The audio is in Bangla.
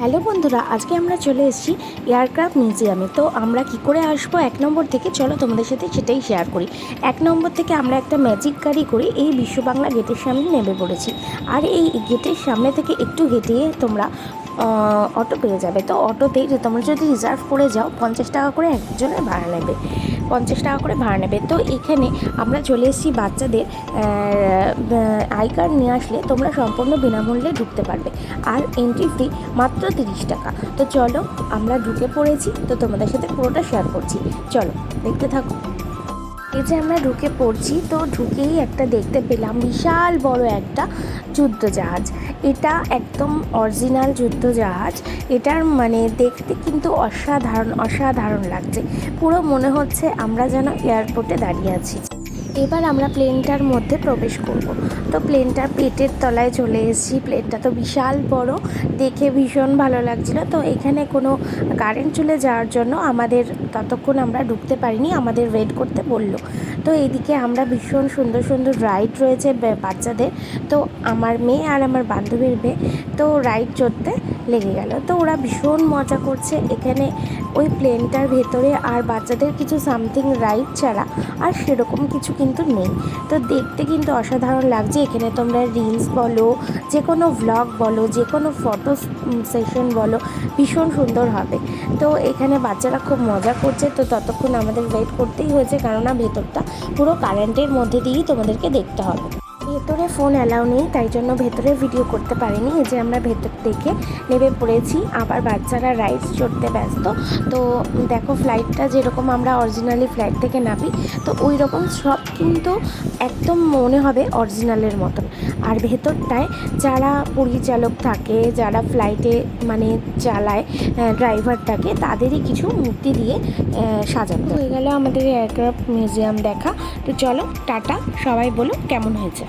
হ্যালো বন্ধুরা, আজকে আমরা চলে এসেছি এয়ারক্রাফট মিউজিয়ামে। তো আমরা কি করে আসবো 1 নম্বর থেকে, চলো তোমাদের সাথে সেটাই শেয়ার করি। 1 নম্বর থেকে আমরা একটা ম্যাজিক গাড়ি করে এই বিশ্ব বাংলা গেটের সামনে নেমে পড়েছি। আর এই গেটের সামনে থেকে একটু হেঁটিয়ে তোমরা অটো পেয়ে যাবে। তো অটোতে তোমরা যদি রিজার্ভ করে যাও 50 টাকা করে একজনের ভাড়া নেবে, 50 টাকা করে ভাড়া নেবে। তো এখানে আমরা চলে এসেছি বাচ্চাদের আই কার্ড নিয়ে আসলে তোমরা সম্পূর্ণ বিনামূল্যে ঢুকতে পারবে। আর এন্ট্রি ফি মাত্র 30 টাকা। তো চলো, আমরা ঢুকে পড়েছি, তো তোমাদের সাথে পুরোটা শেয়ার করছি। চলো দেখতে থাকো। এই যে আমরা ঢুকে পড়ছি, তো ঢুকেই একটা দেখতে পেলাম বিশাল বড় একটা যুদ্ধজাহাজ। এটা একদম অরিজিনাল যুদ্ধজাহাজ। এটার মানে দেখতে কিন্তু অসাধারণ লাগছে। পুরো মনে হচ্ছে আমরা যেন এয়ারপোর্টে দাঁড়িয়ে আছি। এবার আমরা প্লেনটার মধ্যে প্রবেশ করব। তো প্লেনটার পেটের তলায় চলে এসেছি। প্লেনটা তো বিশাল বড়, দেখে ভীষণ ভালো লাগছিলো। তো এখানে কোনো কারেন্ট চলে যাওয়ার জন্য আমাদের ততক্ষণ আমরা ঢুকতে পারিনি, আমাদের ওয়েট করতে বলল। তো এইদিকে আমরা ভীষণ সুন্দর সুন্দর রাইড রয়েছে বাচ্চাদের। তো আমার মেয়ে আর আমার বান্ধবীর মেয়ে তো রাইড চড়তে লেগে গেল। তো ওরা ভীষণ মজা করছে এখানে ওই প্লেনটার ভেতরে। আর বাচ্চাদের কিছু সামথিং রাইড ছাড়া আর সেরকম কিছু কিন্তু নেই। তো দেখতে কিন্তু অসাধারণ লাগছে। এখানে তোমরা রিলস বলো, যে কোনো ভ্লগ বলো, যে কোনো ফটো সেশন বলো, ভীষণ সুন্দর হবে। তো এখানে বাচ্চারা খুব মজা করছে। তো ততক্ষণ আমাদের ওয়েট করতেই হয়েছে, কেননা ভেতরটা পুরো কারেন্টের মধ্যে দিয়েই তোমাদেরকে দেখতে হবে। ভেতরে ফোন অ্যালাউ নেই, তাই জন্য ভেতরে ভিডিও করতে পারিনি। এই যে আমরা ভেতর থেকে নেমে পড়েছি, আবার বাচ্চারা রাইডস চড়তে ব্যস্ত। তো দেখো, ফ্লাইটটা যেরকম আমরা অরিজিনালি ফ্লাইট থেকে নামি, তো ওই রকম সব কিন্তু একদম মনে হবে অরিজিনালের মতন। আর ভেতরটায় যারা পরিচালক থাকে, যারা ফ্লাইটে মানে চালায়, ড্রাইভার থাকে, তাদেরই কিছু মূর্তি দিয়ে সাজানো হয়ে গেল আমাদের এয়ারক্রাফট মিউজিয়াম দেখা। তো চলো টাটা, সবাই বলো কেমন হয়েছে।